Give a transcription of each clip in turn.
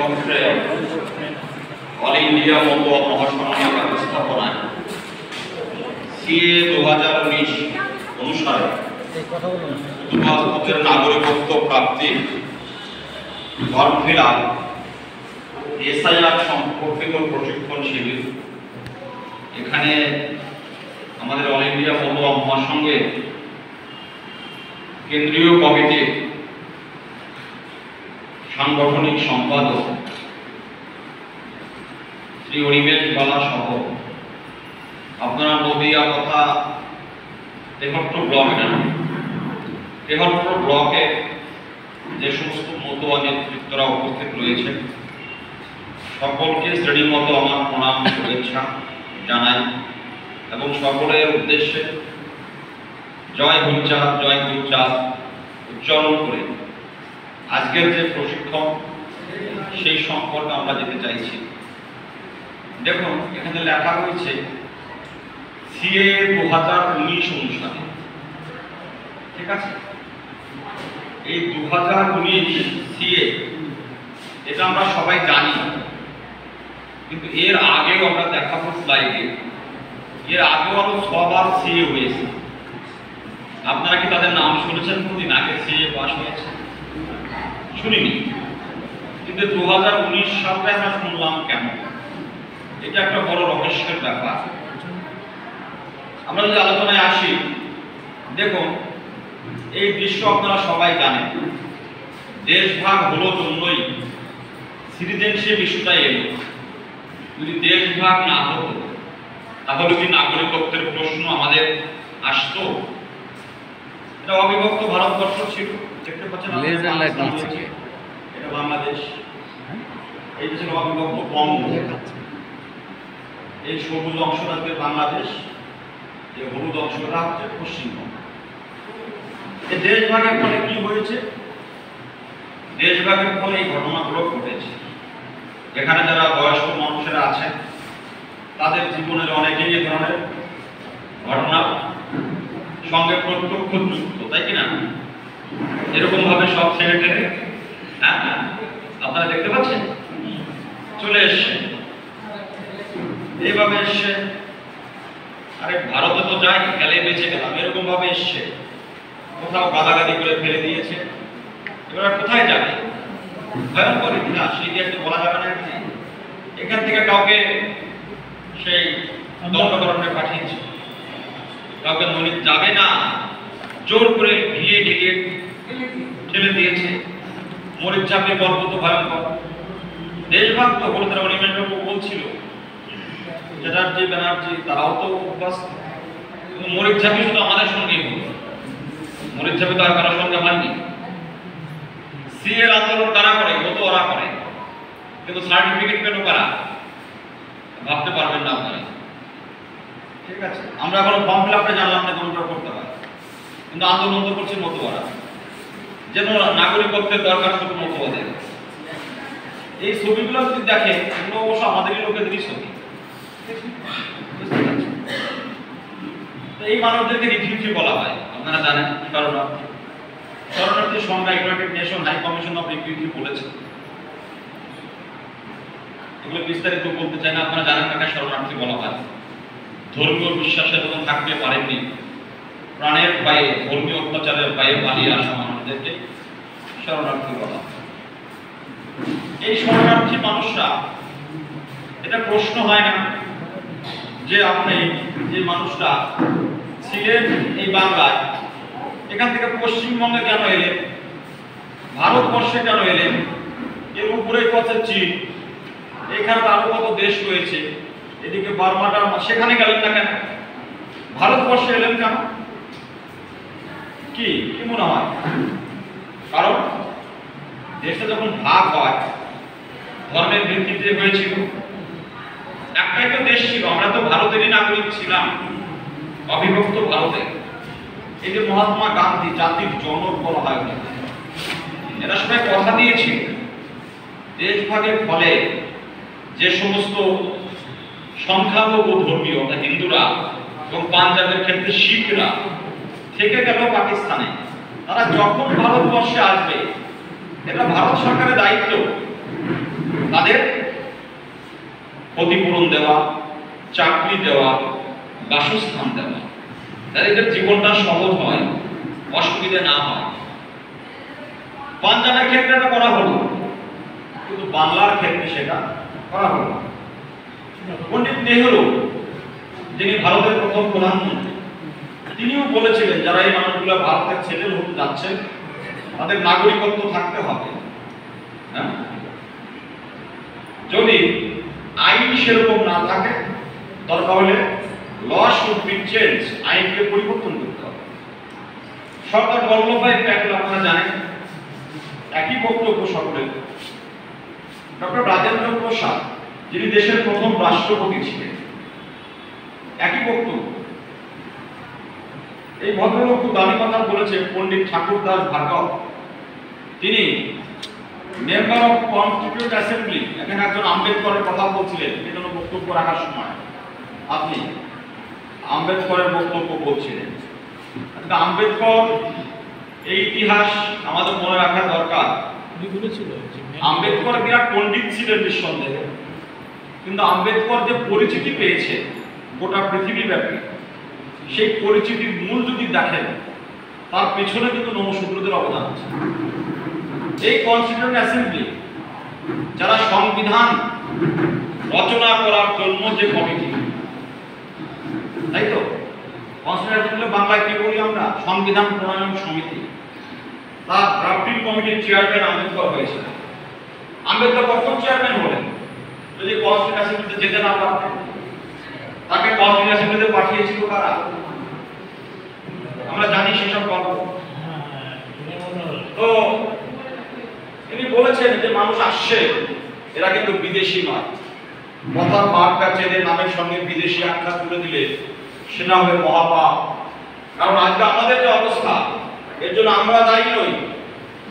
কণ্ঠে all India মতো মহাসংঘের ব্যবস্থাপনায় সিএ 2019 অনুসারে যুবকদের নাগরিকত্ব প্রাপ্তি, ফর্ম ফিল আপ, এসআইআর সম্পর্কিত প্রশিক্ষণ শিবির এখানে আমাদের অল ইন্ডিয়া মতো মহাসংঘের কেন্দ্রীয় কমিটির সাংগঠনিক সম্পাদক শ্রী অনিমেষ বালা সহ আপনারা নদিয়া তথা তেহট্ট ব্লক তেহট্ট ব্লকে যে সমস্ত মতুয়া নেতৃত্বরা উপস্থিত রয়েছে সকলকে শ্রেণীর মতো আমার প্রণাম শুভেচ্ছা জানাই এবং সকলের উদ্দেশ্যে জয় গুরুচাঁদ জয় গুরুচাঁদ উচ্চারণ করে আজকের যে প্রশিক্ষণ সেই সম্পর্কে আমরা যেতে চাইছি। দেখুন এখানে লেখা রয়েছে সিএ 2019 অনুসারে, ঠিক আছে। এই 2019 সিএ এটা আমরা সবাই জানি, কিন্তু এর আগেও আমরা দেখাবো স্লাইডে, এর আগেও আরো 6 বার সিএ হয়েছে। আপনারা কি তাদের নাম শুনেছেন কোনদিন আগে সিএ পাস হয়েছে? শুনিনি, কিন্তু 2019 সালে আমরা শুনলাম কেন? এটা একটা বড় রহস্যের ব্যাপার। আমরা যদি আলোচনায় আসি, দেখুন এই দৃশ্য আপনারা সবাই জানেন, দেশ ভাগ হলো জন্যই সিটিজেনশিপ ইস্যুটা এলো। যদি দেশ ভাগ না হতো তাহলে কি নাগরিকত্বের প্রশ্ন আমাদের আসতো? এটা অবিভক্ত ভারতবর্ষ ছিল, দেখতে পাচ্ছেন এটা বাংলাদেশ, এই ছিল অবিভক্ত বঙ্গ, এই সবুজ অংশটা হচ্ছে বাংলাদেশ, এই হলুদ অংশটা হচ্ছে পশ্চিমবঙ্গ। এই দেশ ভাগের ফলে কি হয়েছে? দেশ ভাগের ফলে এই ঘটনাগুলো ঘটেছে। এখানে যারা বয়স্ক মানুষেরা আছেন তাদের জীবনের অনেকেই এই ধরনের ঘটনা সঙ্গে প্রত্যক্ষ যুক্ত, তাই কিনা? এরকম ভাবে সব ছেড়ে টেনে আপনারা দেখতে পাচ্ছেন চলে এসছে, এইভাবে এসছে। আরে ভারতে তো যাই গেলে বেঁচে গেলাম, এরকম ভাবে এসছে, কোথাও গাদাগাদি করে ফেলে দিয়েছে। এবার কোথায় যাবে? ভয়ঙ্কর ইতিহাস, ইতিহাসে বলা যাবে না। এখান থেকে কাউকে সেই দণ্ডকরণে পাঠিয়েছে, কাউকে নদী যাবে না জোর করে ঘিরে ঘিরে ঠেলে দিয়েছে। মরিচঝাপের গল্প তো ভয়ঙ্কর। দেশভাগ তো হলো, তারা অনিমেষ বাবু বলছিল, চ্যাটার্জি ব্যানার্জি তারাও তো অভ্যস্ত। কিন্তু মরিচঝাপি শুধু আমাদের সঙ্গেই হলো, মরিচঝাপি তো আর কারোর সঙ্গে হয়নি। সিএর আন্দোলন কারা করে? ও তো ওরা করে, কিন্তু সার্টিফিকেট পেল কারা? ভাবতে পারবেন না আপনারা, ঠিক আছে। আমরা এখন ফর্ম ফিল আপে জানলাম না কোনটা করতে হয়, কিন্তু আন্দোলন তো করছে মতুয়ারা, যেন নাগরিকত্বের দরকার শুধু মতুয়াদের। এই ছবিগুলো যদি দেখেন, এগুলো অবশ্য আমাদেরই লোকেদেরই ছবি। এই মানুষদেরকে রিফিউজি বলা হয়, আপনারা জানেন। শরণার্থী, শরণার্থী সংজ্ঞা United Nation High Commission of Refugee বলেছে। এগুলো বিস্তারিত বলতে চাই না, আপনারা জানেন কাকে শরণার্থী বলা হয়। ধর্মীয় বিশ্বাসের যখন থাকতে পারেননি, প্রাণের ভয়ে, ধর্মীয় অত্যাচারের ভয়ে পালিয়ে আসা মানুষদেরকে শরণার্থী বলা হয়। এই শরণার্থী মানুষরা, এটা প্রশ্ন হয় না যে আপনি যে মানুষটা ছিলেন এই বাংলায়, এখান থেকে পশ্চিমবঙ্গে কেন এলেন, ভারতবর্ষে কেন এলেন, এর উপরে কত চীন, এখানে আরো কত দেশ রয়েছে, এদিকে বার্মাটা, সেখানে গেলেন না কেন? ভারতবর্ষে এলেন কেন? কি কি মনে হয়? কারণ দেশটা যখন ভাগ হয় ধর্মের ভিত্তিতে হয়েছিল। একটাই তো দেশ ছিল, আমরা তো ভারতেরই নাগরিক ছিলাম, অবিভক্ত ভারতে। এই যে মহাত্মা গান্ধী জাতির জনক বলা হয়, এরা সবাই কথা দিয়েছিল দেশ ভাগের ফলে যে সমস্ত সংখ্যালঘু ধর্মীয় হিন্দুরা এবং পাঞ্জাবের ক্ষেত্রে শিখরা থেকে গেল পাকিস্তানে, তারা যখন ভারতবর্ষে আসবে এটা ভারত সরকারের দায়িত্ব তাদের ক্ষতিপূরণ দেওয়া, চাকরি দেওয়া, বাসস্থান দেওয়া, তাদের জীবনটা সহজ হয়, অসুবিধা না হয়। পাঞ্জাবের ক্ষেত্রে এটা করা হলো, কিন্তু বাংলার ক্ষেত্রে সেটা করা হলো। পণ্ডিত নেহেরু, যিনি ভারতের প্রথম প্রধানমন্ত্রী, তিনিও বলেছিলেন যারা এই মানুষগুলো ভারতের ছেলে হতে যাচ্ছেন তাদের নাগরিকত্ব থাকতে হবে। হ্যাঁ, যদি আইন সেরকম না থাকে দরকার হলে ল শুড বি চেঞ্জ, আইনকে পরিবর্তন করতে হবে। সরদার বল্লভভাই প্যাটেল আপনারা জানেন, একই বক্তব্য সকলের। ডক্টর রাজেন্দ্র প্রসাদ, যিনি দেশের প্রথম রাষ্ট্রপতি ছিলেন, একই বক্তব্য। এই ভদ্রলোক খুব দামি কথা বলেছে। পণ্ডিত ঠাকুরদাস ভার্গব, তিনি মেম্বার অফ কনস্টিটিউয়েন্ট অ্যাসেম্বলি, এখানে একজন আম্বেদকরের কথা বলছিলেন, এই জন্য বক্তব্য রাখার সময় আপনি আম্বেদকরের বক্তব্য বলছিলেন। আম্বেদকর এই ইতিহাস আমাদের মনে রাখা দরকার। আম্বেদকর বিরাট পণ্ডিত ছিলেন নিঃসন্দেহে, কিন্তু আম্বেদকর যে পরিচিতি পেয়েছে গোটা পৃথিবীব্যাপী, সেই পরিচিতির মূল যদি দেখেন তার পেছনে কিন্তু নমশূদ্রদের অবদান আছে। এই কনস্টিটিউয়েন্ট অ্যাসেম্বলি, যারা সংবিধান রচনা করার জন্য যে কমিটি, তাই তো কনস্টিটিউয়েন্ট অ্যাসেম্বলি বাংলায় কি বলি আমরা, সংবিধান প্রণয়ন সমিতি, তার ড্রাফটিং কমিটির চেয়ারম্যান আম্বেদকর হয়েছিলেন। আম্বেদকর কখন চেয়ারম্যান হলেন? যদি কনস্টিটিউয়েন্ট অ্যাসেম্বলিতে যেতে না পারতেন, তাকে কনস্টিটিউয়েন্ট অ্যাসেম্বলিতে পাঠিয়েছিল কারা? আমরা জানি সেসব গল্প। তো তিনি বলেছেন যে মানুষ আসছে, এরা কিন্তু বিদেশি নয়। কথার মার্কা চেনে নামের সঙ্গে বিদেশি আখ্যা তুলে দিলে সেটা হবে মহাপাপ। কারণ আজকে আমাদের যে অবস্থা, এর জন্য আমরা দায়ী নই,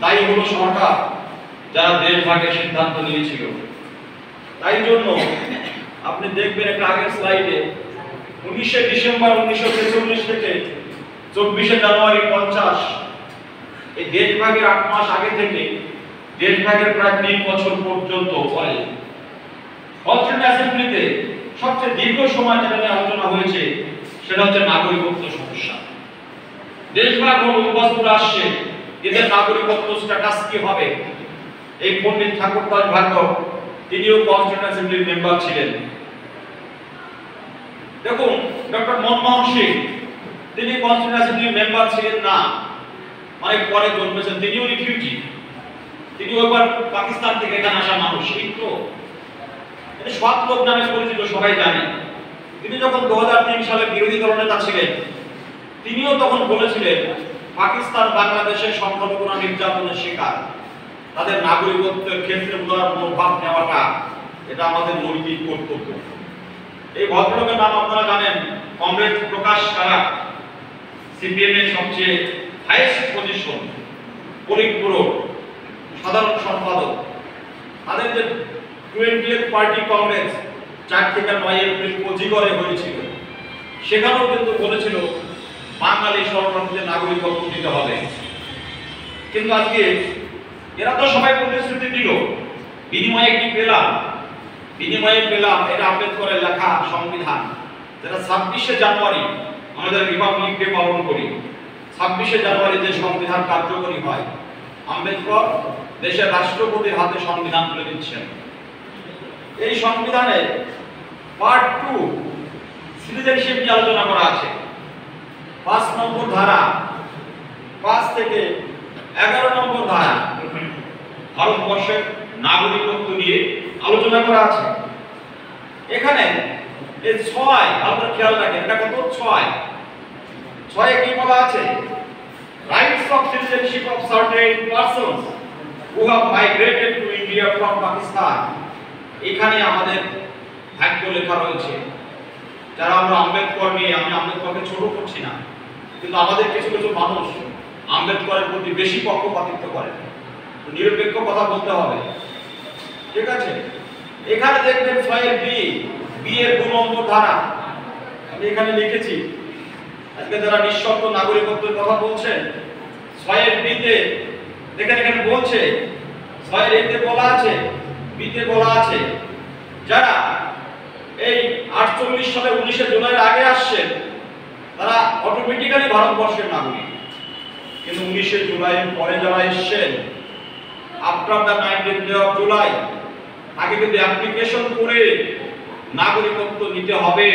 দায়ী হলো সরকার, যারা দেশ ভাগের সিদ্ধান্ত নিয়েছিল। তাই জন্য আপনি দেখবেন একটা আগের স্লাইডে 19শে ডিসেম্বর 1946 থেকে 24শে জানুয়ারি 50, এই দেশ ভাগের 8 মাস আগে থেকে দেশ ভাগের প্রায় 3 বছর পর্যন্ত পরে কনস্টিটিউয়েন্ট অ্যাসেম্বলিতে সবচেয়ে দীর্ঘ সময় যেটা নিয়ে আলোচনা হয়েছে সেটা হচ্ছে নাগরিকত্ব সমস্যা। দেশ ভাগ হল, উপস্থিত আসছে, এদের নাগরিকত্ব স্ট্যাটাস কি হবে? এই পণ্ডিত ঠাকুরদাস ভার্গব, তিনিও কনস্টিটিউয়েন্ট অ্যাসেম্বলির মেম্বার ছিলেন। দেখুন, ডক্টর মনমোহন সিং, তিনি কনস্টিটিউয়েন্ট অ্যাসেম্বলির মেম্বার ছিলেন না, অনেক পরে জন্মেছেন, তিনিও রিফিউজি, তিনি একবার পাকিস্তান থেকে এখানে আসা মানুষ। কিন্তু তিনি সৎ লোক নামে পরিচিত, সবাই জানে। তিনি যখন 2003 সালে বিরোধী দলনেতা ছিলেন, তিনিও তখন বলেছিলেন পাকিস্তান বাংলাদেশের সংখ্যালঘুরা নির্যাতনের শিকার, তাদের নাগরিকত্বের ক্ষেত্রে উদার মনোভাব নেওয়াটা এটা আমাদের নৈতিক কর্তব্য। এই ভদ্রলোকের নাম আপনারা জানেন, কমরেড প্রকাশ কারাট, সিপিএম এর সবচেয়ে হাইয়েস্ট পজিশন, পরিপূরক সাধারণ সম্পাদক। তাদের যে 20th পার্টি কংগ্রেস 4 থেকে 9 এপ্রিল কোচিগড়ে হয়েছিল, সেখানেও কিন্তু বলেছিল বাঙালি শরণার্থীদের নাগরিকত্ব দিতে হবে। কিন্তু আজকে এরা তো সবাই প্রতিশ্রুতি দিল, বিনিময়ে কি পেলাম? বিনিময়ে পেলাম এটা আম্বেদকরের লেখা সংবিধান, যেটা 26শে জানুয়ারি আমাদের রিপাবলিক ডে পালন করি। 26শে জানুয়ারি যে সংবিধান কার্যকরী হয়, আম্বেদকর দেশের রাষ্ট্রপতির হাতে সংবিধান তুলে দিচ্ছেন। এই সংবিধানে পার্ট 2 সিটিজেনশিপ নিয়ে আলোচনা করা আছে। 5 নম্বর ধারা, 5 থেকে 11 নম্বর ধারা ভারতবর্ষের নাগরিকত্ব নিয়ে আলোচনা করা আছে। এখানে এই 6, আপনারা খেয়াল রাখেন, এটা কত? 6 কি বলা আছে? Rights of citizenship of certain persons who have migrated to India from Pakistan. এখানে আমাদের ভাগ্য লেখা রয়েছে। যারা আমরা আম্বেদকর নিয়ে, আমি আম্বেদকরকে ছোট করছি না, কিন্তু আমাদের কিছু কিছু মানুষ আম্বেদকরের প্রতি বেশি পক্ষপাতিত্ব করে। নিরপেক্ষ কথা বলতে হবে, ঠিক আছে? এখানে দেখবেন 6 বি এর 2 নম্বর ধারা, আমি এখানে লিখেছি। আজকে যারা নিঃশর্ত নাগরিকত্বের কথা বলছেন, 6 বিতে দেখেন এখানে বলছে, 6 তে বলা আছে বিতে বলা আছে যারা এই 48 সালে 19শে জুলাই আগে আসছেন তারা অটোমেটিক্যালি ভারতবর্ষের নাগরিক। কিন্তু 19শে জুলাইয়ের পরে যারা এসেছেন after the 19th day of July আগে কিন্তু অ্যাপ্লিকেশন করে নাগরিকত্ব নিতে হবে।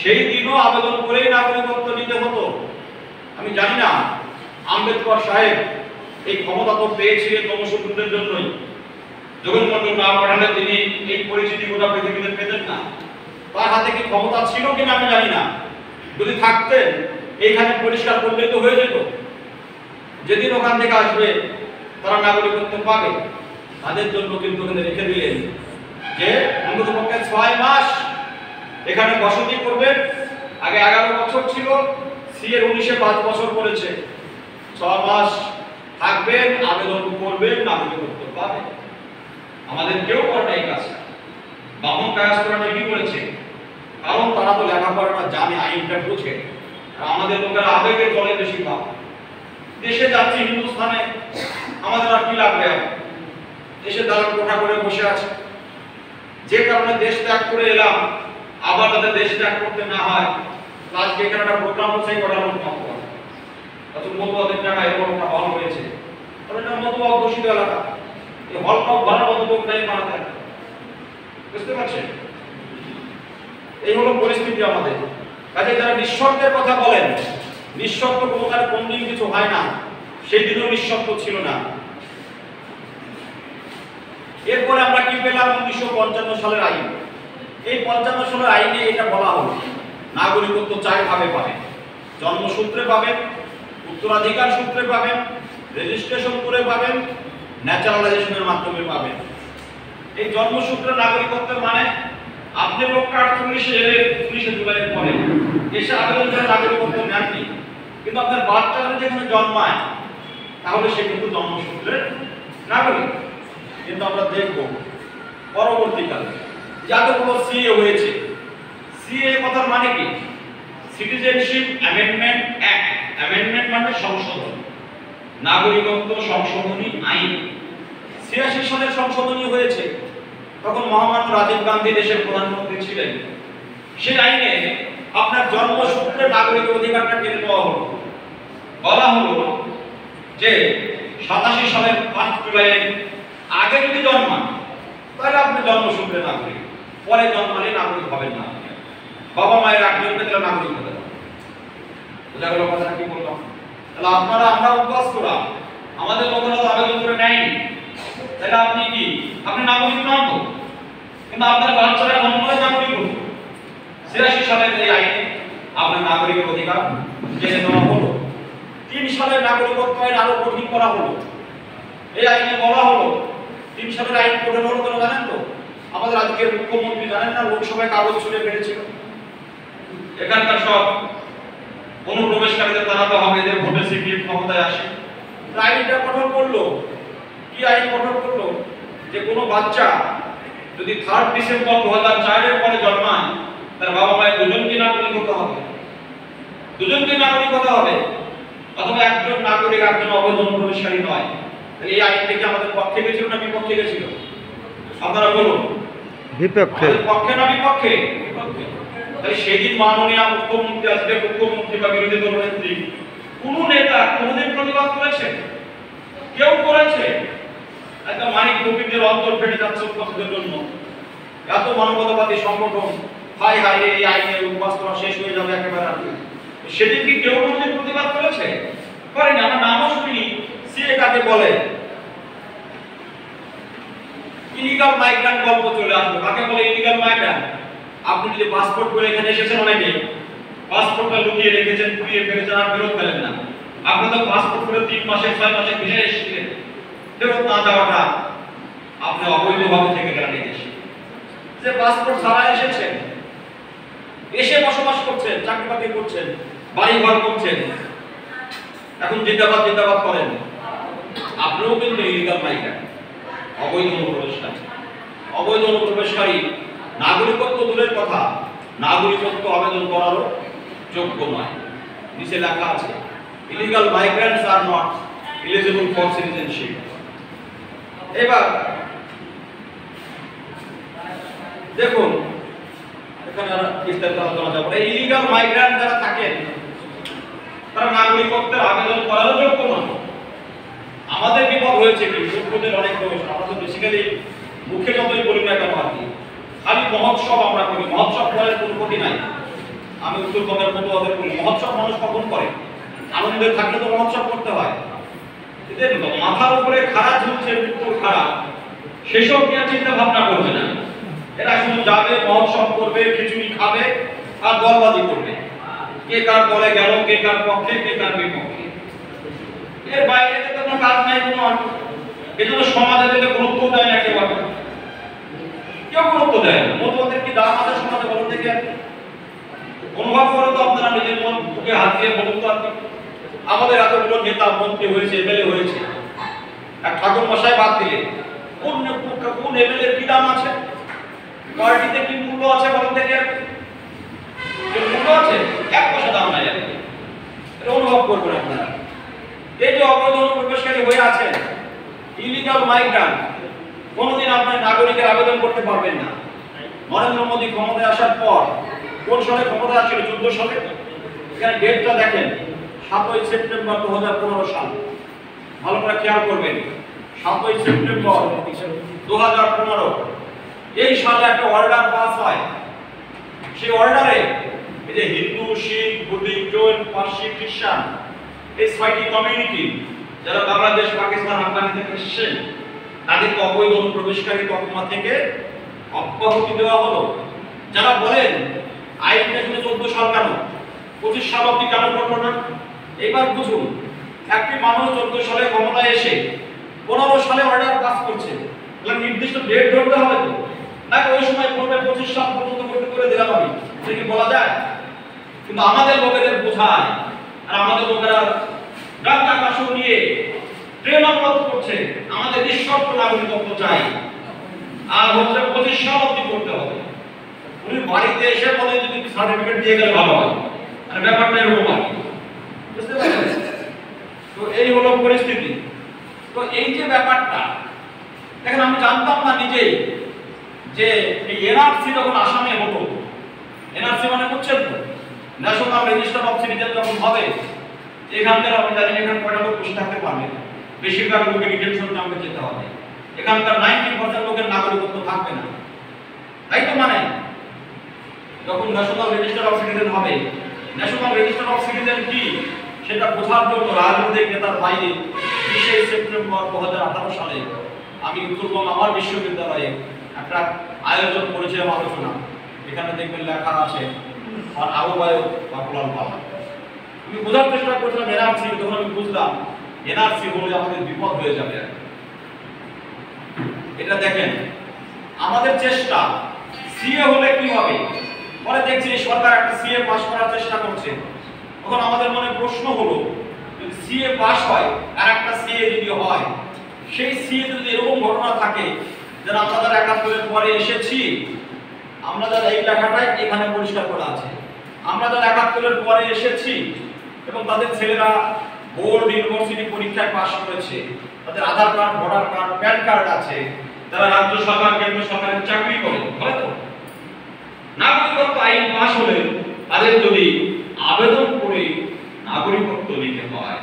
সেই দিনও আবেদন করে নাগরিকত্ব নিতে হতো। আমি জানি না আম্বেদকর সাহেব এই ক্ষমতা তো পেয়েছিলেন জনশূদ্রদের জন্যই। জগন্মন্ডল না পাঠালে তিনি এই পরিচিতি গোটা পৃথিবীতে পেতেন না। তার হাতে কি ক্ষমতা ছিল কিনা আমি জানি না। যদি থাকতেন এইখানে পরিষ্কার করলেই তো হয়ে যেত। যেদিন ওখান থেকে আসবে তারা নাগরিকত্ব পাবে। তাদের জন্য কিন্তু ওখানে রেখে দিলেন যে অন্ততপক্ষে 6 মাস এখানে বসতি করবেন। আগে 11 বছর ছিল, সি এর 19-এ 5 বছর করেছে। 6 মাস থাকবেন, আবেদন করবেন, নাগরিকত্ব পাবেন। আমাদের কেউ করে নাই কাজটা। বামন কাজ করা ঠিকই করেছে, কারণ তারা তো লেখাপড়াটা জানে, আইনটা বুঝে। আর আমাদের লোকেরা আবেগের জলে বেশি ভাব। দেশে যাচ্ছি হিন্দুস্থানে, আমাদের আর কি লাগবে? দেশে দালান কোঠা করে বসে আছে। যে কারণে দেশ ত্যাগ করে এলাম, আবার তাদের দেশ ত্যাগ করতে না হয়। আজকে এখানে একটা প্রোগ্রাম হচ্ছে, কটা লোক মত অত মতুয়াদের টাকা এরকম একটা হল হয়েছে, তবে এটা মতুয়া অধ্যুষিত এলাকা। এই হলটাও ভালো মতো লোক নাই বানাতে, বুঝতে পারছেন? এই হলো পরিস্থিতি আমাদের। কাজে যারা নিঃশর্তের কথা বলেন, নিঃশর্ত কোনো তার কোন দিন কিছু হয় না, সেই দিনও নিঃশর্ত ছিল না। এরপরে আমরা কি পেলাম? 1955 সালের আইন। এই 55 সালের আইনে এটা বলা হলো নাগরিকত্ব 4 ভাবে পাবেন। জন্মসূত্রে পাবেন, উত্তরাধিকার সূত্রে পাবেন, রেজিস্ট্রেশন করে পাবেন, ন্যাচারালাইজেশনের মাধ্যমে পাবেন। এই জন্মসূত্রে নাগরিকত্বের মানে আপনি লোকটা 19শে জুলাইয়ের পরে এসে আবেদন করে নাগরিকত্ব নেননি, কিন্তু আপনার বাচ্চারা যেখানে জন্মায় তাহলে সে কিন্তু জন্মসূত্রের নাগরিক। কিন্তু আমরা দেখব পরবর্তীকালে যতগুলো সিএ হয়েছে, সিএ কথার মানে কি? Citizenship amendment act. অ্যামেন্ডমেন্ট মানে সংশোধন, নাগরিকত্ব সংশোধনী আইন। 86 সালের সংশোধনী হয়েছে, তখন মহামান্য রাজীব গান্ধী দেশের প্রধানমন্ত্রী ছিলেন। সেই আইনে আপনার জন্মসূত্রে নাগরিক অধিকারটা কেড়ে নেওয়া হলো। বলা হলো যে 87 সালের 5 জুলাই আগে যদি জন্মান তাহলে আপনি জন্মসূত্রে নাগরিক, পরে জন্মালে নাগরিক হবেন না। বাবা মায়ের একজন পেলে নাগরিক হতে পারে। বোঝা গেল কথাটা কি বললাম? তাহলে আপনারা আমরা অভ্যাস করা, আমাদের লোকেরা তো আবেদন করে নেয়নি, তাহলে আপনি কি? আপনি নাগরিক নন তো, কিন্তু আপনার বাচ্চারা জন্মলে নাগরিক হল। 86 সালের এই আইনে আপনার নাগরিকের অধিকার জেনে নেওয়া হলো। 3 সালের নাগরিকত্ব আইন আরো কঠিন করা হলো। এই আইনে বলা হলো, 3 সালের আইন কঠিন হলো কেন জানেন তো? আমাদের আজকের মুখ্যমন্ত্রী জানেন না, লোকসভায় কাগজ ছুড়ে ফেলেছিল। এখানকার সব অনুপ্রবেশকারীদের জানাতে হবে যে ভোটে সিপিএম ক্ষমতায় আসে। আইনটা কঠোর করলো। কি আইন কঠোর করলো? যে কোনো বাচ্চা যদি 3 ডিসেম্বর 2004 এর পরে জন্মায়, তার বাবা মায়ের দুজনকে নাগরিক হতে হবে, দুজনকে নাগরিক হতে হবে, অথবা একজন নাগরিক একজন অবৈধ অনুপ্রবেশকারী নয়। এই আইন থেকে আমাদের পক্ষে গেছিল না বিপক্ষে গেছিল? আপনারা বলুন, বিপক্ষে। পক্ষে না বিপক্ষে? বিপক্ষে। তাই সেদিন মাননীয় মুখ্যমন্ত্রী, আজকে মুখ্যমন্ত্রী বা বিরোধী দলনেত্রী কোন নেতা কোনদিন প্রতিবাদ করেছে? কেউ করেছে? একটা মানিক গোপীদের অন্তর ফেটে যাচ্ছে উপস্থিতের জন্য। এত মানবতাবাদী সংগঠন, হাই হাই এই আইনের বাস্তবা শেষ হয়ে যাবে একেবারে। সেদিন কি কেউ কোনদিন প্রতিবাদ করেছে? করেনি। আমরা নামও শুনিনি। সিএ কাকে বলে? ইলিগাল মাইগ্রেন্ট গল্প চলে আসলো। কাকে বলে ইলিগাল মাইগ্রেন্ট? আপনি যদি পাসপোর্ট করে এখানে এসেছেন, অনেকে পাসপোর্টটা লুকিয়ে রেখেছেন, পুড়িয়ে ফেলেছেন, আর ফেরত পেলেন না। আপনি তো পাসপোর্ট করে 3 মাসে 6 মাসে ভিসা এসেছিলেন, ফেরত না যাওয়াটা আপনি অবৈধভাবে থেকে গেলেন এই দেশে। যে পাসপোর্ট ছাড়া এসেছেন, এসে বসবাস করছেন, চাকরি বাকরি করছেন, বাড়ি ঘর করছেন, এখন জিন্দাবাদ জিন্দাবাদ করেন, আপনিও কিন্তু ইলিগাল মাইগ্রেন্ট, অবৈধ অনুপ্রবেশকারী। অবৈধ অনুপ্রবেশকারী নাগরিকত্ব দূরের কথা, নাগরিকত্ব আবেদন করারও যোগ্য নয়। নিচে লেখা আছে, illegal migrants are not eligible for citizenship. এবার দেখুন এখানে বিস্তারিত আলোচনা যাবে। ইলিগাল মাইগ্রেন্ট যারা থাকেন তারা নাগরিকত্বের আবেদন করার যোগ্য নয়। আমাদের বিপদ হয়েছে কি, যোগ্যদের অনেক দোষ। আমরা তো বেসিক্যালি মুখে যতই বলি না কেন আর কি, খালি মহোৎসব আমরা করি, মহোৎসব করার কোনো ক্ষতি নাই। আমি উত্তরবঙ্গের মতো ওদের বলি, মহোৎসব মানুষ কখন করে? আনন্দে থাকলে তো মহোৎসব করতে হয়। এদের মাথার উপরে খাড়া ঝুলছে, মৃত্যুর খাড়া, সেসব নিয়ে চিন্তা ভাবনা করবে না। এরা শুধু যাবে, মহোৎসব করবে, খিচুড়ি খাবে আর দলবাজি করবে, কে কার দলে গেল, কে কার পক্ষে, কে কার বিপক্ষে। এর বাইরে তো কোনো কাজ নাই কোনো। এজন্য সমাজে থেকে গুরুত্ব দেয় না কেউ, কেউ গুরুত্ব দেয় না। মতবাদের কি দাম আছে সমাজে বলুন থেকে? অনুভব করে তো আপনারা নিজের মন বুকে হাত দিয়ে বলুন তো। আপনি আমাদের এতগুলো নেতা মন্ত্রী হয়েছে, এমএলএ হয়েছে, এক ঠাকুর মশাই বাদ দিলে কোন এমএলএ কি দাম আছে? পার্টিতে কি মূল্য আছে বলুন থেকে? মূল্য আছে? 1 পয়সা দাম নাই। আর এটা অনুভব করবেন আপনারা। এই যে অবৈধ অনুপ্রবেশকারী হয়ে আছেন, ইলিগাল মাইগ্রেন্ট, কোনদিন আপনি নাগরিকের আবেদন করতে পারবেন না। নরেন্দ্র মোদী ক্ষমতায় আসার পর কোন সালে ক্ষমতায় আসছিল? 14 সালে। এখানে ডেটটা দেখেন, 7ই সেপ্টেম্বর 2015 সাল। ভালো করে খেয়াল করবেন, 7ই সেপ্টেম্বর 2015 এই সালে একটা অর্ডার পাস হয়। সেই অর্ডারে এই যে হিন্দু, শিখ, বুদ্ধিস্ট, জৈন, পার্সি, খ্রিস্টান, এই 6টি কমিউনিটি যারা বাংলাদেশ, পাকিস্তান, আফগানিস্তান থেকে এসেছেন, তাদেরকে অবৈধ অনুপ্রবেশকারী তকমা থেকে অব্যাহতি দেওয়া হলো। যারা বলেন আইনটা শুনে 14 সাল কেন, 25 সাল অব্দি কেন করলো না? এবার বুঝুন, একটি মানুষ 14 সালে ক্ষমতায় এসে 15 সালে অর্ডার পাস করছে, তাহলে নির্দিষ্ট ডেট ধরতে হবে তো, নাকি ওই সময় করবে 25 সাল পর্যন্ত করতে করে দিলাম আমি, সেটা কি বলা যায়? কিন্তু আমাদের লোকেদের বোঝায়, আর আমাদের লোকেরা ডাক্তার কাশু নিয়ে ট্রেন অবরোধ করছে, আমাদের নিঃশর্ত নাগরিকত্ব চাই, আর হচ্ছে 25 সাল অব্দি করতে হবে। উনি বাড়িতে এসে বলে যদি সার্টিফিকেট দিয়ে গেলে ভালো হয়, আর ব্যাপারটা এরকম আর কি, বুঝতে পারছেন? তো এই হলো পরিস্থিতি। তো এই যে ব্যাপারটা দেখেন, আমি জানতাম না নিজেই যে এই এনআরসি যখন আসামে হতো, এনআরসি মানে বুঝছেন তো, ন্যাশনাল রেজিস্টার অফ সিটিজেন যখন হবে, এখানকার আপনি জানেন এখানে কয়টা লোক বসে থাকতে পারবে? বেশিরভাগ লোকের ডিটেনশন ক্যাম্পে যেতে হবে। এখানকার 90% লোকের নাগরিকত্ব থাকবে না, তাই তো? মানে যখন ন্যাশনাল রেজিস্টার অফ সিটিজেন হবে, ন্যাশনাল রেজিস্টার অফ সিটিজেন কি সেটা বোঝার জন্য রাজনৈতিক নেতার বাইরে 20 সেপ্টেম্বর 2018 সালে আমি উত্তরবঙ্গ আমার বিশ্ববিদ্যালয়ে একটা আয়োজন করেছিলাম আলোচনা। এখানে দেখবেন লেখা আছে আর আহ্বায়ক বাবুলাল পাল। আমি বোঝার চেষ্টা করছিলাম এনআরসি, তখন আমি বুঝলাম এনআরসি হলে আমাদের বিপদ হয়ে যাবে। এটা দেখেন আমাদের চেষ্টা, সিএ হলে কি হবে? পরে দেখছি সরকার একটা সিএ পাস করার চেষ্টা করছে। তখন আমাদের মনে প্রশ্ন হলো, যদি সিএ পাস হয় আর একটা সিএ যদি হয়, সেই সিএ যদি এরকম ঘটনা থাকে যে আমরা যারা 71-এর পরে এসেছি, আমরা যারা এই লেখাটাই এখানে পরিষ্কার করা আছে, আমরা যারা 71-এর পরে এসেছি এবং তাদের ছেলেরা বোর্ড ইউনিভার্সিটি পরীক্ষায় পাস করেছে, তাদের Aadhaar card, voter card, PAN card আছে, তারা রাজ্য সরকার, কেন্দ্র সরকারের চাকরি করে, বলে তো নাগরিকত্ব আইন পাস হলে তাদের যদি আবেদন করে নাগরিকত্ব নিতে হয়,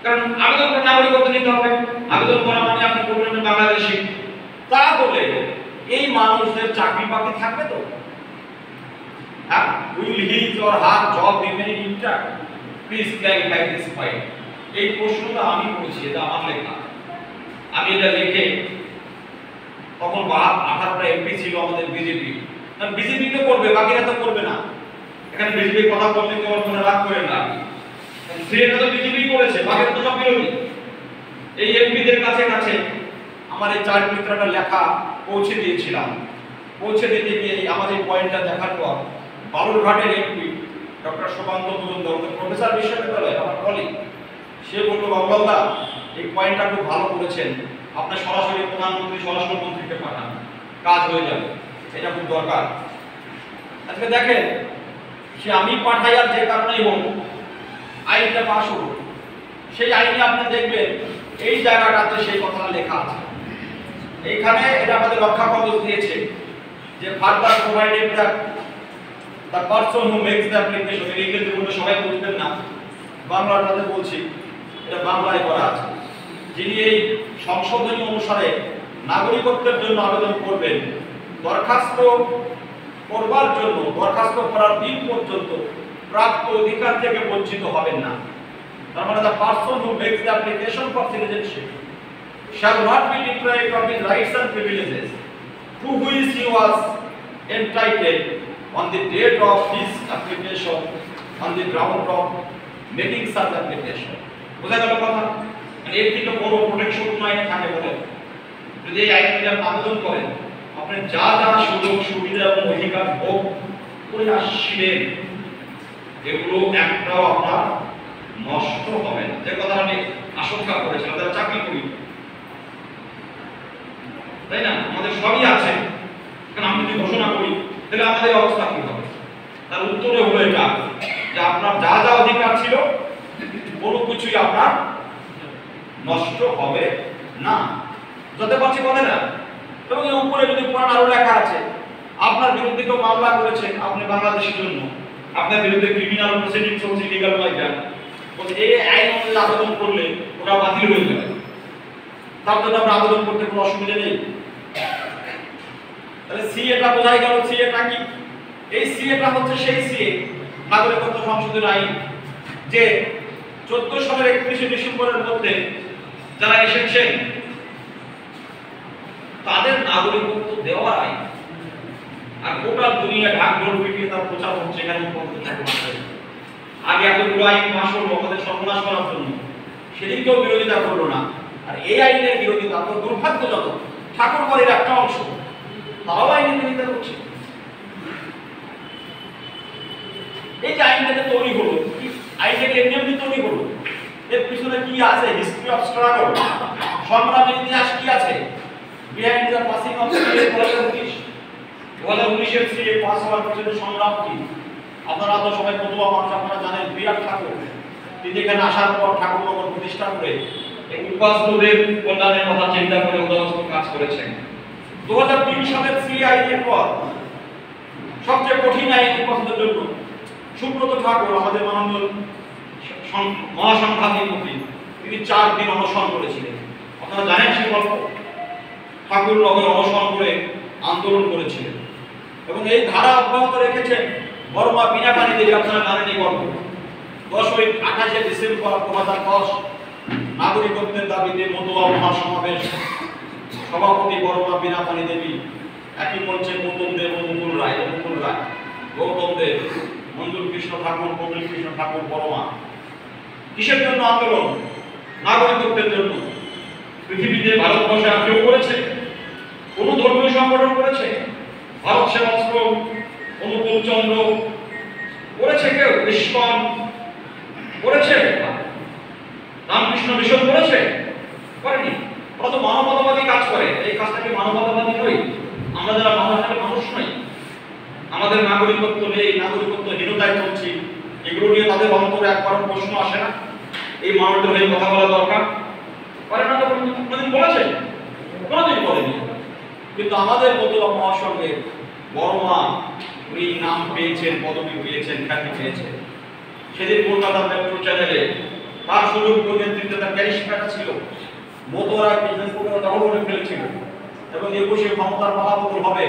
কারণ আবেদন করে নাগরিকত্ব নিতে হবে, আবেদন করা মানে আপনি বলবেন বাংলাদেশি, তাহলে এই মানুষদের চাকরি বাকরি থাকবে তো? হ্যাঁ, will his or her job remain intact? Please clarify this point. এই প্রশ্নটা আমি করেছি, এটা আমার লেখা। আমি এটা লিখে তখন 18টা এমপি ছিল আমাদের বিজেপি, কারণ বিজেপি তো করবে, বাকিরা তো করবে না। এখানে বিজেপির কথা বললে কেউ মনে রাগ করেন না, সেটা তো বিজেপি করেছে, বাকিরা তো সব বিরোধী। এই এমপিদের কাছে কাছে আমার এই 4 মিত্রটা লেখা পৌঁছে দিয়েছিলাম। পৌঁছে দিতে গিয়ে আমার এই পয়েন্টটা দেখার পর বালুরঘাটের MP doctor Sukanta Majumdar, professor বিশ্ববিদ্যালয়, আমার কলিগ, সে বলল, বাবুলালদা এই পয়েন্টটা খুব ভালো করেছেন, আপনার সরাসরি প্রধানমন্ত্রী, স্বরাষ্ট্রমন্ত্রীকে পাঠান, কাজ হয়ে যাবে, এটা খুব দরকার। আজকে দেখেন, সে আমি পাঠাই আর যে কারণেই হোক, আইনটা পাস হলো, সেই আইনে আপনি দেখবেন এই জায়গাটাতে সেই কথাটা লেখা আছে। এইখানে এটা আমাদের রক্ষা কবচ দিয়েছে, যে further provided that the person who makes the application, ইংরেজি বলতে সবাই বুঝবেন না, বাংলাটাতে বলছি, এটা বাংলায় করা আছে। যিনি এই সংশোধনী অনুসারে নাগরিকত্বের জন্য আবেদন করবেন, দরখাস্ত করবার জন্য দরখাস্ত করার দিন পর্যন্ত প্রাপ্ত অধিকার থেকে বঞ্চিত হবেন না। তার মানে the person who makes the application for citizenship shall not be deprived of his rights and privileges to which he was entitled on the date of his application on the ground of making such application. বোঝা গেল কথা? মানে এর থেকে বড় protection কোন আইনে থাকে বলেন? যদি এই আইনে আপনি আবেদন করেন, আপনি যা যা সুযোগ সুবিধা এবং অধিকার ভোগ করে আসছিলেন, এগুলো একটাও আপনার নষ্ট হবে না। যে কথা আমি আশঙ্কা করেছিলাম, তারা চাকরি করি, তাই না? আমাদের সবই আছে, কারণ আমি যদি ঘোষণা করি তাহলে আমাদের অবস্থা কি হবে? তার উত্তরে হলো এটা যে আপনার যা যা অধিকার ছিল কোনো কিছুই আপনার নষ্ট হবে না। যত পারছি বলে না। এবং এর উপরে যদি কোরআন আরো লেখা আছে, আপনার বিরুদ্ধে কেউ মামলা করেছে, আপনি বাংলাদেশের জন্য, আপনার বিরুদ্ধে ক্রিমিনাল প্রসিডিংস হচ্ছে, লিগ্যাল মাইগ্রান, এই আইন অনুযায়ী আবেদন করলে ওটা বাতিল হয়ে যাবে। তার জন্য আমরা আবেদন করতে কোনো অসুবিধা নেই। তাহলে সিএটা বোঝাই গেল। সিএটা কি? এই সিএটা হচ্ছে সেই সিএ, নাগরিকত্ব সংশোধন আইন, যে 14 সালের 31শে ডিসেম্বরের মধ্যে যারা এসেছেন তাদের নাগরিকত্ব দেওয়ার আইন। আর গোটা দুনিয়া ঢাকঢোল পিটিয়ে তার প্রচার হচ্ছে, এখানে উপস্থিত থাকে। আগে এতগুলো আইন পাশ হলো আমাদের সর্বনাশ করার জন্য, সেদিকেও বিরোধিতা করলো না। আর এই আইনের বিরোধিতা তো দুর্ভাগ্যজনক, ঠাকুর বাড়ির একটা অংশ তারাও আইনের বিরোধিতা করছে। এই যে আইনটাকে তৈরি হলো, আইনটাকে এমনি তৈরি হলো, এর পিছনে কি আছে? হিস্ট্রি অফ স্ট্রাগল, সংগ্রামের ইতিহাস কি আছে? Behind the passing of CA 2019 এর সিএ পাস হওয়ার পিছনে সংগ্রাম কি? আপনারা তো সবাই পড়ুয়া মানুষ, আপনারা জানেন বিরাট ঠাকুর তিনি এখানে আসার পর ঠাকুর নগর প্রতিষ্ঠা করে এই উপাসদের কল্যাণের কথা চিন্তা করে উদাহরণ কাজ করেছেন। 2003 সালের সিএ আইনের পর সবচেয়ে কঠিন আইন উপাসদের জন্য সুব্রত ঠাকুর, আমাদের মাননীয় মহাসংঘাতিপতি, তিনি 4 দিন অনশন করেছিলেন। আপনারা জানেন সেই গল্প। ঠাকুর নগরে অনশন করে আন্দোলন করেছিলেন এবং এই ধারা অব্যাহত রেখেছেন বর্মা বিনাপানি দেবী। আপনারা জানেন এই গল্প। 28 ডিসেম্বর 2010 নাগরিকত্বের দাবিতে মতুয়া মহাসমাবেশ, সভাপতি বর্মা বিনাপানি দেবী, একই মঞ্চে গৌতম দেব, মুকুল রায়, গৌতম দেব, মঞ্জুর কৃষ্ণ ঠাকুর, কপিল কৃষ্ণ ঠাকুর, বর্মা। কিসের জন্য আন্দোলন? নাগরিকত্বের জন্য। পৃথিবীতে ভারতবর্ষে আর কেউ করেছে? কোন ধর্মীয় সংগঠন করেছে? ভারত সেবাশ্রম, অনুকূল চন্দ্র করেছে কেউ? ইস্কন করেছে? রামকৃষ্ণ মিশন করেছে? করেনি। ওরা তো মানবতাবাদী কাজ করে। এই কাজটা কি মানবতাবাদী নয়? আমরা যারা মানুষ নই, আমাদের নাগরিকত্ব নেই, নাগরিকত্বহীনতায় চলছি, এগুলো নিয়ে তাদের অন্তরে একবারও প্রশ্ন আসে না? এই মানুষদের হয়ে কথা বলা দরকার। করে না? তো কোনদিন বলেছে? কোনদিন বলেনি। কিন্তু আমাদের মতো মহাসংঘের বর্মা উনি নাম পেয়েছেন, পদবি পেয়েছেন, খ্যাতি পেয়েছেন। সেদিন কলকাতা মেট্রো চ্যানেলে তার সুযোগ নেতৃত্বে তার ক্যারিশমাটা ছিল। মতোরা বিজনেস করে দখল করে ফেলেছিল এবং 21শে ক্ষমতার মহাবদল হবে,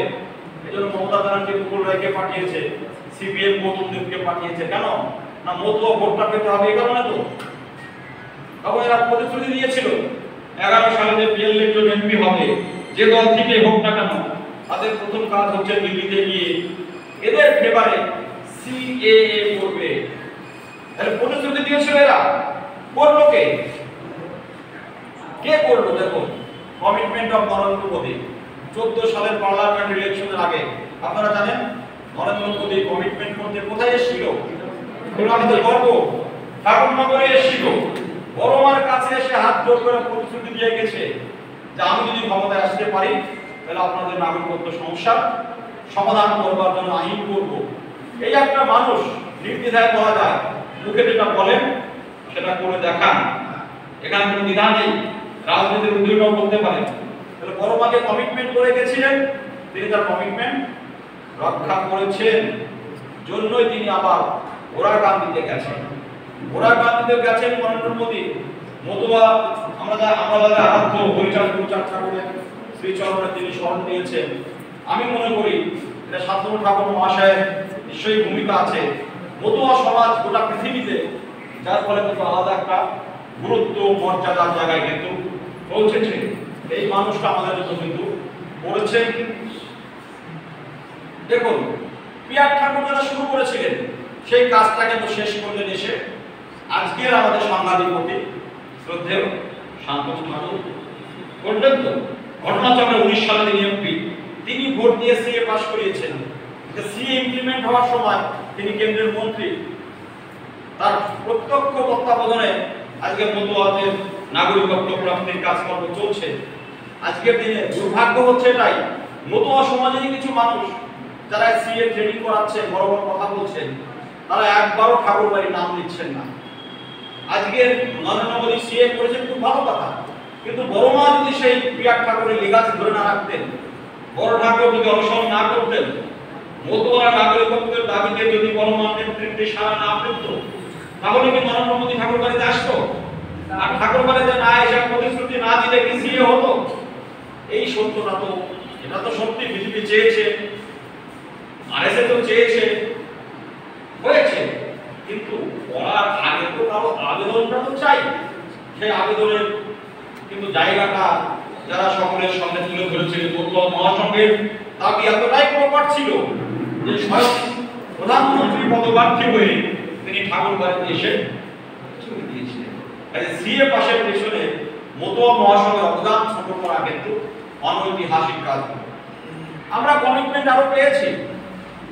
এজন্য মমতা ব্যানার্জি মুকুল রায়কে পাঠিয়েছে, সিপিএম গৌতম দেবকে পাঠিয়েছে। কেন না? মতুয়া ভোটটা পেতে হবে, এই কারণে তো। তখন এরা প্রতিশ্রুতি দিয়েছিল 11 সালে যে বিএলএ জন এমপি হবে, যে দল থেকে হোক না কেন, তাদের প্রথম কাজ হচ্ছে দিল্লিতে গিয়ে এদের ফেভারে সিএএ করবে। তাহলে প্রতিশ্রুতি দিয়েছিল এরা, করলো কে? কে করলো? দেখো, কমিটমেন্ট অফ নরেন্দ্র মোদী। 14 সালের পার্লামেন্ট ইলেকশনের আগে আপনারা জানেন নরেন্দ্র মোদী কমিটমেন্ট করতে কোথায় এসেছিল? আমাদের গর্ব ঠাকুরনগরে এসেছিল। বড়মার কাছে এসে হাত জোর করে প্রতিশ্রুতি দিয়ে গেছে যে আমি যদি ক্ষমতায় আসতে পারি তাহলে আপনাদের নাগরিকত্ব সমস্যা সমাধান করবার জন্য আইন করব। এই একটা মানুষ নির্দ্বিধায় বলা যায়, মুখে যেটা বলেন সেটা করে দেখান, এখানে কোনো দ্বিধা নেই। রাজনীতির উদ্যোগটাও বলতে পারেন। তাহলে বড়মাকে কমিটমেন্ট করে গেছিলেন তিনি তার কমিটমেন্ট রক্ষা করেছেন, জন্যই তিনি আবার ওরাকান্দিতে গেছেন। ওরাকান্দিতে গেছেন নরেন্দ্র মোদী। মতুয়া আমরা যারা আরাধ্য হরিচাঁদ গুরুচাঁদ ঠাকুরের শ্রীচরণে তিনি স্মরণ দিয়েছেন। আমি মনে করি এটা শান্তনু ঠাকুর মহাশয়ের নিশ্চয়ই ভূমিকা আছে। মতুয়া সমাজ গোটা পৃথিবীতে, যার ফলে কিন্তু আলাদা একটা গুরুত্ব মর্যাদার জায়গায় কিন্তু পৌঁছেছে। এই মানুষটা আমাদের জন্য কিন্তু করেছেন। দেখুন, পিয়ার ঠাকুর যারা শুরু করেছিলেন সেই কাজটাকে তো শেষ করলেন এসে আজকের আমাদের সাংবাদিকপতি শ্রদ্ধেয় শান্তনু ঠাকুর করলেন। তো ঘটনাচক্রে 19 সালে তিনি এমপি, তিনি ভোট দিয়ে সিএ পাস করিয়েছেন। সিএ ইমপ্লিমেন্ট হওয়ার সময় তিনি কেন্দ্রের মন্ত্রী। তার প্রত্যক্ষ তত্ত্বাবধানে আজকে মতুয়াদের নাগরিকত্ব প্রাপ্তির কাজকর্ম চলছে। আজকের দিনে দুর্ভাগ্য হচ্ছে এটাই, মতুয়া সমাজেরই কিছু মানুষ যারা সিএ ট্রেনিং করাচ্ছেন, বড় বড় কথা বলছেন, তারা একবারও ঠাকুর বাড়ির নাম নিচ্ছেন না। আজকে নরেন্দ্র মোদী সিএ করেছেন, খুব ভালো কথা, কিন্তু বড় মা যদি সেই পিয়ার ঠাকুরের লেগাসি ধরে না রাখতেন, বড় ঠাকুর যদি অনুসরণ না করতেন, মতুয়ারা নাগরিকত্বের দাবিতে যদি বড় মা নেতৃত্বে সারা না পেত, তাহলে কি নরেন্দ্র মোদী ঠাকুর বাড়িতে আসতো? আর ঠাকুর বাড়িতে না এসে প্রতিশ্রুতি না দিলে কি সিএ হতো? এই সত্যটা তো, এটা তো সত্যি বিজেপি চেয়েছে, আরএসএস তো চেয়েছে, হয়েছে, কিন্তু করার আগে তো কারো আবেদনটা তো চাই। সেই আবেদনের কিন্তু জায়গাটা যারা সকলের সামনে তুলে ধরেছিলেন, মতুয়া মহাসংঘের দাবি এতটাই প্রকট ছিল যে স্বয়ং প্রধানমন্ত্রী পদপ্রার্থী হয়ে তিনি ঠাকুর বাড়িতে এসে ছবি দিয়েছিলেন। সিএ পাশের পেছনে মতুয়া মহাসংঘের অবদান ছোট করা কিন্তু অনৈতিহাসিক কাজ। আমরা কমিটমেন্ট আরো পেয়েছি,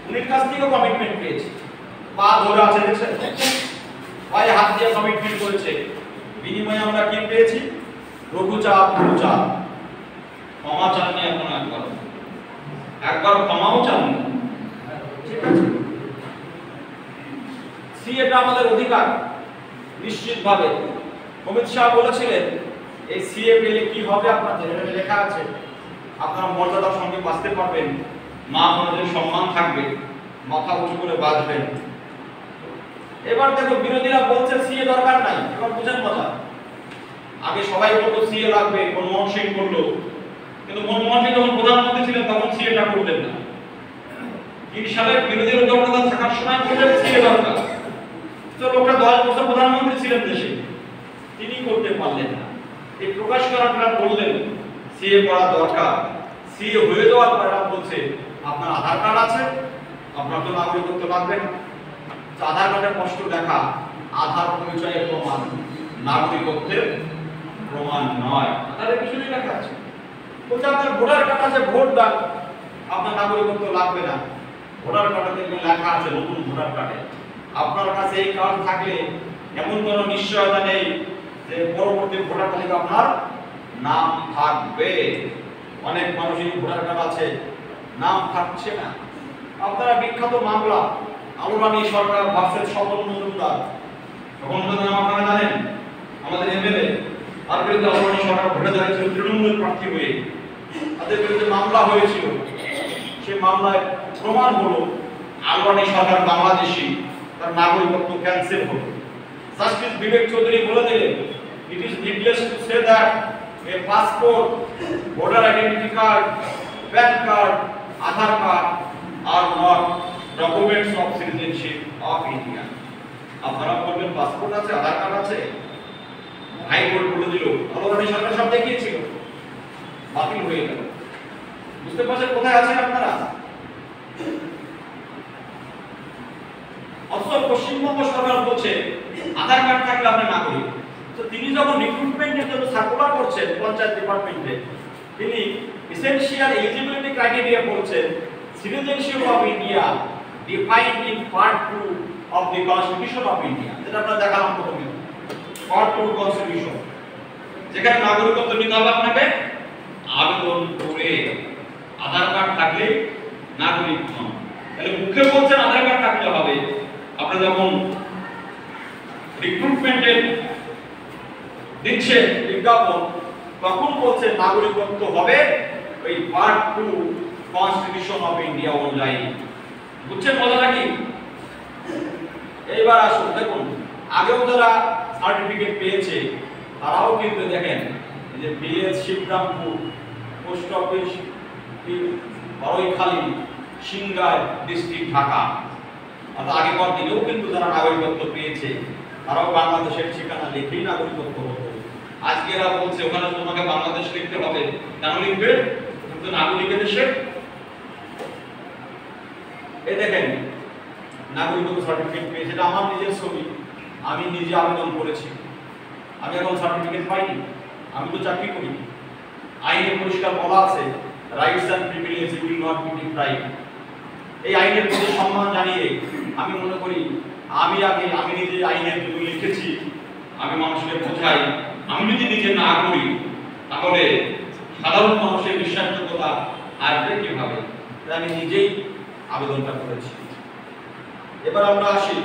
উনির কাছ থেকেও কমিটমেন্ট পেয়েছি। পা ধরে আছে দেখছেন, পায়ে হাত দিয়ে কমিটমেন্ট করেছে। বিনিময়ে আমরা কি পেয়েছি? রঘুচাঁদ গুরুচাঁদ ক্ষমা চাননি, এখন একবার ক্ষমাও চাননি। ঠিক আছে, সিএটা আমাদের অধিকার নিশ্চিতভাবে। অমিত শাহ বলেছিলেন এই সিএ পেলে কি হবে আপনাদের, লেখা আছে, আপনারা মর্যাদার সঙ্গে বাঁচতে পারবেন, মা বোনদের সম্মান থাকবে, মাথা উঁচু করে বাঁচবেন। এবার দেখো, বিরোধীরা বলছে সিএ দরকার নাই। এবার বুঝেন মজা, আগে সবাই বলতো সিএ লাগবে, মনমোহন সিং করলো, কিন্তু মনমোহন সিং যখন প্রধানমন্ত্রী ছিলেন তখন সিএটা করলেন না। 30 সালে বিরোধীরা দলনেতা থাকার সময় বললেন সিএ দরকার, তো লোকটা 10 বছর প্রধানমন্ত্রী ছিলেন দেশে, তিনি করতে পারলেন না। এই প্রকাশ করাটা বললেন সিএ করা দরকার। সিএ হয়ে যাওয়ার পর এরা বলছে আপনার আধার কার্ড আছে, আপনার তো নাগরিকত্ব লাগবে না। আধার কার্ডের কষ্ট দেখা, আধার পরিচয়ের প্রমাণ, নাগরিকত্বের প্রমাণ নয়। আধারের পিছনে লেখা আছে, বলছে আপনার ভোটার কার্ড আছে, ভোট দেন, আপনার নাগরিকত্ব লাগবে না। ভোটার কার্ডে দেখবেন লেখা আছে নতুন ভোটার কার্ডে আপনার কাছে এই কার্ড থাকলে এমন কোনো নিশ্চয়তা নেই যে পরবর্তী ভোটার তালিকা আপনার নাম থাকবে। অনেক মানুষের ভোটার কার্ড আছে, নাম থাকছে না। আপনারা বিখ্যাত মামলা আলুরানি সরকার ভার্সেস স্বপন মজুমদার, স্বপন মজুমদার আপনারা জানেন, আমাদের এমএলএ, তার বিরুদ্ধে আলুরানি সরকার ভোটে দাঁড়িয়েছিল তৃণমূল প্রার্থী হয়ে, তাদের বিরুদ্ধে মামলা হয়েছিল। সেই মামলায় প্রমাণ হলো আলুরানি সরকার বাংলাদেশি, তার নাগরিকত্ব ক্যান্সেল হলো। জাস্টিস বিবেক চৌধুরী বলে দিলেন, it is needless to say that a passport, voter identity card, PAN card, Aadhaar card are not documents of citizenship of India. আপনারা বলবেন পাসপোর্ট আছে, আধার কার্ড আছে, হাইকোর্ট বলে দিল, আলুরানি সরকার সব দেখিয়েছিল, বাতিল হয়ে গেল। বুঝতে পারছেন কোথায় আছেন আপনারা? অথচ পশ্চিমবঙ্গ সরকার বলছে আধার কার্ড থাকলে আপনি নাগরিক। তো তিনি যখন রিক্রুটমেন্টের জন্য সার্কুলার করছেন পঞ্চায়েত ডিপার্টমেন্টে, তিনি এসেনশিয়াল এলিজিবিলিটি ক্রাইটেরিয়া বলছেন citizenship of India defined in part 2 of the constitution of India, যেটা আমরা দেখালাম প্রথমে, পার্ট 2 কনস্টিটিউশন, যেখানে নাগরিকত্ব নিতে হবে আপনাকে আবেদন করে। আধার কার্ড থাকলে নাগরিক হন। তাহলে মুখে বলছেন আধার কার্ড থাকলে হবে, আপনারা যখন রিক্রুটমেন্টে দিচ্ছে বিজ্ঞাপন তখন বলছে নাগরিকত্ব হবে ওই পার্ট 2 কনস্টিটিউশন অফ ইন্ডিয়া অনুযায়ী। বুঝছেন মজাটা কি? এইবার আসুন, দেখুন আগেও যারা সার্টিফিকেট পেয়েছে তারাও কিন্তু দেখেন এই যে village Shibrampur, post office Baraikhali, Singair district Dhaka, অর্থাৎ আগেকার দিনেও কিন্তু যারা নাগরিকত্ব পেয়েছে তারাও বাংলাদেশের ঠিকানা লিখেই নাগরিকত্ব হতো। আজকে এরা বলছে ওখানে তোমাকে বাংলাদেশ লিখতে হবে, কেন লিখবে? কিন্তু নাগরিকের দেশে। এই দেখেন নাগরিকত্ব সার্টিফিকেট পেয়েছে, এটা আমার নিজের ছবি, আমি নিজে আবেদন করেছি। আমি এখন সার্টিফিকেট পাইনি, আমি তো চাকরি করি। আইনে পরিষ্কার বলা আছে rights and privilege will not be deprived. এই আইনের প্রতি সম্মান জানিয়ে আমি মনে করি আমি নিজে আইনের জন্য লিখেছি, আমি মানুষকে বোঝাই। আমি যদি নিজে না করি তাহলে সাধারণ মানুষের বিশ্বাসযোগ্যতা আসবে কিভাবে? আমি নিজেই আবেদনটা করেছি। এবার আমরা আসি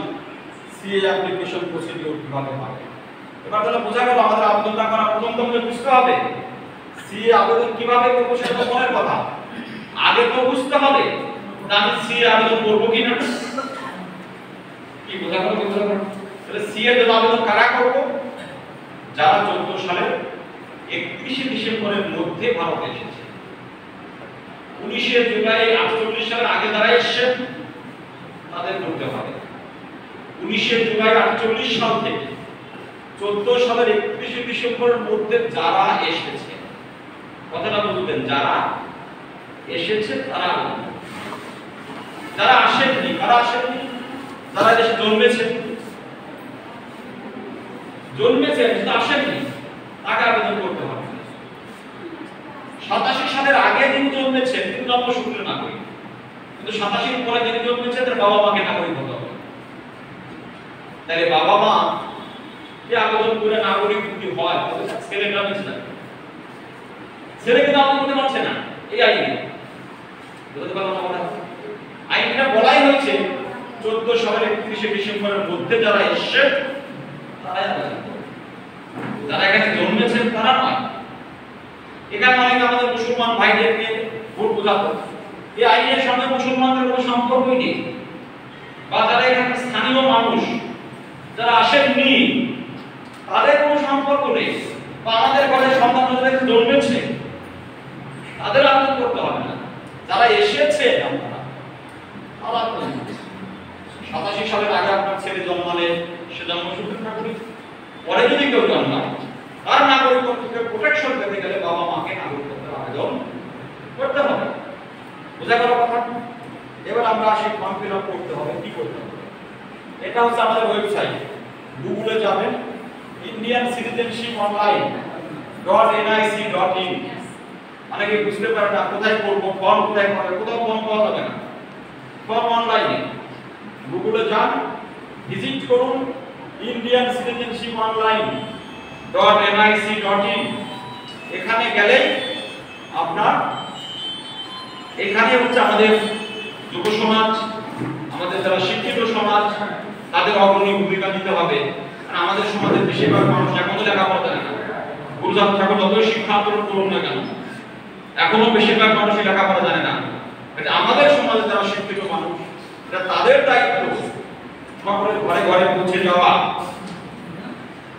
সিএ অ্যাপ্লিকেশন প্রসিডিউর কিভাবে হয়। এবার তাহলে বোঝা গেল আমাদের আবেদনটা করা প্রথম বুঝতে হবে সিএ আবেদন কিভাবে করব, সেটা তো মনের কথা। আগে তো বুঝতে হবে যে আমি সিএ আবেদন করব কিনা। কি বোঝা গেল? তাহলে সিএ এর আবেদন কারা করব? যারা 14 সালের 31 ডিসেম্বরের মধ্যে ভারতে এসেছে। 19 জুলাই 48 সালের আগে যারা এসেছে তাদের করতে হবে। 19 জুলাই 48 সাল থেকে 14 সালের 31 ডিসেম্বরের মধ্যে যারা এসেছে, কথাটা বুঝবেন, যারা এসেছে তারা, যারা আসেননি যারা দেশে জন্মেছেন কিন্তু আসেননি তাকে আবেদন করতে হবে। 87 সালের আগে যিনি জন্মেছেন তিনি জন্মসূত্রে নাগরিক, কিন্তু 87 পরে যিনি জন্মেছেন তার বাবা মাকে নাগরিক হতে হবে। তাহলে বাবা মা কে আবেদন করে নাগরিক যদি হয় তাহলে ছেলেটা বেঁচে যাবে। ছেলে কিন্তু আবেদন করতে পারছে না এই আইনে। বুঝতে পারলাম না? আইনটা বলাই হয়েছে 14 সালের 31 ডিসেম্বরের মধ্যে যারা এসেছে তারাই আবেদন করবে, যারা এখানে জন্মেছেন তারা নয়। এখানে অনেকে আমাদের মুসলমান ভাইদেরকে ভুল বোঝাতো এই আইনের সঙ্গে মুসলমানদের কোনো সম্পর্কই নেই, বা যারা এখানে স্থানীয় মানুষ যারা আসেননি তাদের কোনো সম্পর্ক নেই, বা আমাদের ঘরে সন্তান যারা জন্মেছে তাদের আবেদন করতে হবে না। যারা এসেছে আপনারা 87 সালের আগে আপনার ছেলে জন্মালে সে জন্মসূত্রে নাগরিক, পরে যদি কেউ জন্মায় তার নাগরিকত্বকে প্রোটেকশন পেতে গেলে বাবা মাকে নাগরিকত্বের আবেদন করতে হবে। বুঝা গেল কথা? এবার আমরা আসি ফর্ম ফিল আপ করতে হবে। কি করতে হবে? এটা হচ্ছে আমাদের ওয়েবসাইট, গুগলে যাবেন indiancitizenship.online.nic.in। অনেকে বুঝতে পারে না কোথায় করব, ফর্ম কোথায় পাবে, কোথাও ফর্ম পাওয়া যাবে না, ফর্ম অনলাইনে। গুগলে যান, ভিজিট করুন indiancitizenship.online.nic.in। এখানে গেলে আপনার এখানে হচ্ছে আমাদের যুব সমাজ, আমাদের যারা শিক্ষিত সমাজ তাদের অগ্রণী ভূমিকা নিতে হবে। কারণ আমাদের সমাজের বেশিরভাগ মানুষ এখনো লেখাপড়া জানে না। গুরুজাত ঠাকুর যতই শিক্ষা আন্দোলন করুন না কেন এখনো বেশিরভাগ মানুষই লেখাপড়া জানে না। আমাদের সমাজে যারা শিক্ষিত মানুষ এটা তাদের দায়িত্ব সকলের ঘরে ঘরে পৌঁছে যাওয়া।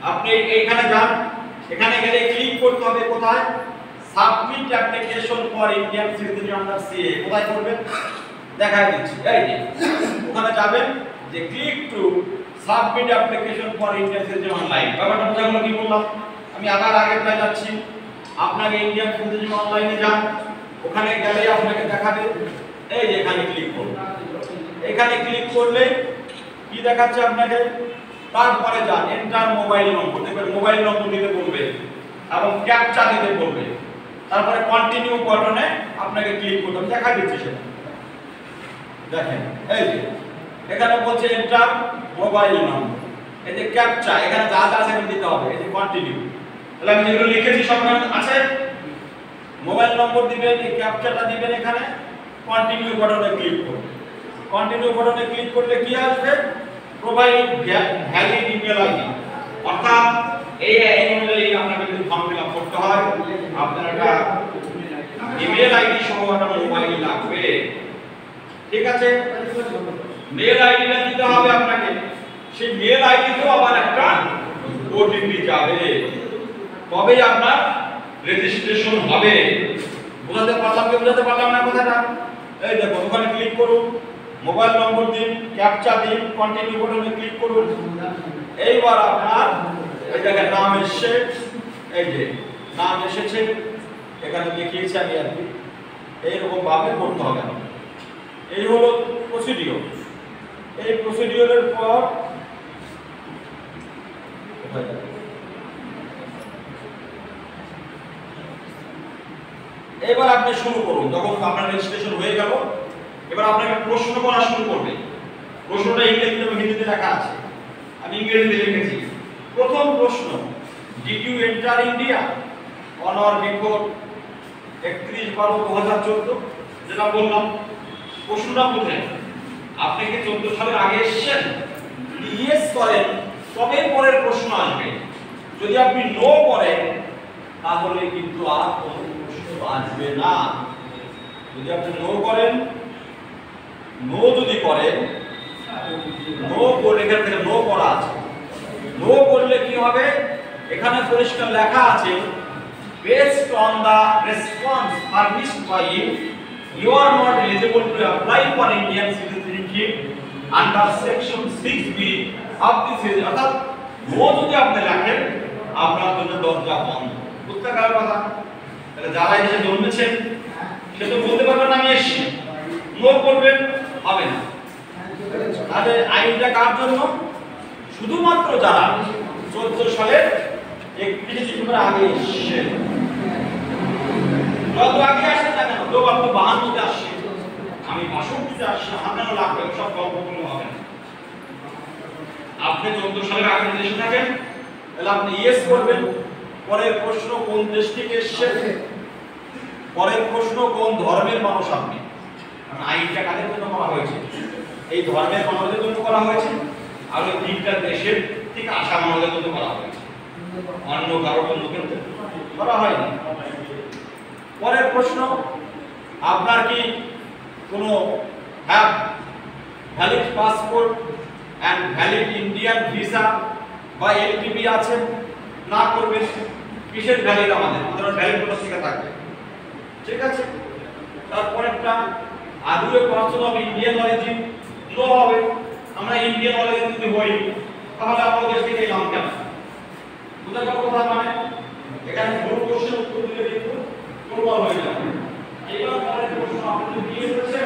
আপনি এইখানে যান, এখানে গেলে ক্লিক করতে হবে কোথায়? Submit application for Indian citizenship under CA. কোথায় করবেন দেখাই দিচ্ছি, এই যে ওখানে যাবেন, যে click to submit application for Indian citizenship online. ব্যাপারটা বোঝা গেল? কি বললাম আমি? আবার আগের প্রায় যাচ্ছি, আপনাকে ইন্ডিয়ান সিটিজেনশিপ অনলাইনে যান, ওখানে গেলে আপনাকে দেখাবে এই যে এখানে ক্লিক করুন। এখানে ক্লিক করলে কি দেখাচ্ছে আপনাকে? তারপরে যান এন্টার মোবাইল নম্বর, দেখবেন মোবাইল নম্বর দিতে বলবে এবং ক্যাপচা দিতে বলবে, তারপরে কন্টিনিউ বাটনে আপনাকে ক্লিক করতে হবে। দেখা দিচ্ছি সেটা, দেখেন এই যে এখানে বলছে এন্টার মোবাইল নম্বর, এই যে ক্যাপচা এখানে যা যা আছে দিতে হবে, এই যে কন্টিনিউ। তাহলে আমি যেগুলো লিখেছি সব আছে, মোবাইল নম্বর দিবেন, এই ক্যাপচাটা দিবেন, এখানে কন্টিনিউ বাটনে ক্লিক করুন। কন্টিনিউ বাটনে ক্লিক করলে কি আসবে? প্রোভাইড ভ্যালিড ইমেল আইডি, অর্থাৎ এই ইমেল আইডি আপনাকে যদি ফর্ম ফিল আপ করতে হয় আপনার একটা ইমেল আইডি সহ একটা মোবাইল লাগবে। ঠিক আছে, মেল আইডিটা দিতে হবে আপনাকে, সেই মেল আইডিতেও আবার একটা ওটিপি যাবে, তবেই আপনার রেজিস্ট্রেশন হবে। বুঝাতে পারলাম কি বুঝাতে পারলাম না কথাটা? এই দেখো ওখানে ক্লিক করুন, মোবাইল নম্বর দিন, ক্যাপচা দিন, কন্টিনিউ বাটনে ক্লিক করুন। এইবার আপনার এই জায়গায় নাম এসেছে, এই যে নাম এসেছে, এখানে দেখিয়েছি আমি আর কি। এইরকম ভাবে করতে হবে। এই হলো প্রসিডিওর। এই প্রসিডিওরের পর এবার আপনি শুরু করুন। যখন আপনার রেজিস্ট্রেশন হয়ে গেল, এবার আপনাকে প্রশ্ন করা শুরু করবে। প্রশ্নটা ইংরেজিতে এবং হিন্দিতে লেখা আছে, আমি ইংরেজিতে লিখেছি। প্রথম প্রশ্ন, did you enter India on or before 31/12/2014? যেটা বললাম, প্রশ্নটা বুঝলেন। আপনি কি 14 সালের আগে এসেছেন? ইয়েস করেন, তবে পরের প্রশ্ন আসবে। যদি আপনি নো করেন, তাহলে কিন্তু আর কোনো প্রশ্ন আসবে না। যদি আপনি নো করেন, নো যদি করেন, নো করে এখানে থেকে নো করা আছে, নো করলে কি হবে? এখানে পরিষ্কার লেখা আছে, based on the response furnished by you, you are not eligible to apply for Indian citizenship under section 6B of this is, অর্থাৎ নো যদি আপনি লেখেন, আপনার জন্য দরজা বন্ধ। বুঝতে পারলেন কথা? তাহলে যারা এসে জন্মেছেন সে তো বলতে পারবেন না আমি এসেছি, নো করবেন, হবে না। তাহলে আইনটা কার জন্য? শুধুমাত্র যারা 14 সালের 31 ডিসেম্বর আগে এসেছে। যত আগে আসে না কেন, কেউ আপনি 52 তে আসছে, আমি 62 তে আসছি, আমার কেন লাগবে? সব গল্পগুলো হবে না। আপনি 14 সালের আগে দেশে থাকেন, তাহলে আপনি ইয়েস করবেন। পরের প্রশ্ন, কোন দেশ থেকে এসেছেন? পরের প্রশ্ন, কোন ধর্মের মানুষ আপনি? আইনটা কাদের জন্য করা হয়েছে? এই ধর্মের মানুষদের জন্য করা হয়েছে, আর ওই তিনটা দেশের থেকে আসা মানুষদের জন্য করা হয়েছে, অন্য কারোর জন্য কিন্তু করা হয়নি। পরের প্রশ্ন, আপনার কি কোনো have valid passport and valid Indian visa বা এলটিপি আছে? না করবেন। কিসের ভ্যালিড? আমাদের ভ্যালিড কোথা থেকে থাকবে? ঠিক আছে। তারপর একটা, আর দুটো person of Indian origin? No হবে। আমরা ইন্ডিয়ান অরিজিন যদি হই, তাহলে আমাদের দেশ থেকে এলাম কেন? বুঝা গেল কথা? মানে এখানে ভুল প্রশ্নের উত্তর দিলে কিন্তু গোলমাল হয়ে যাবে। এইবার পরের প্রশ্ন, আপনি দিয়ে দিয়েছেন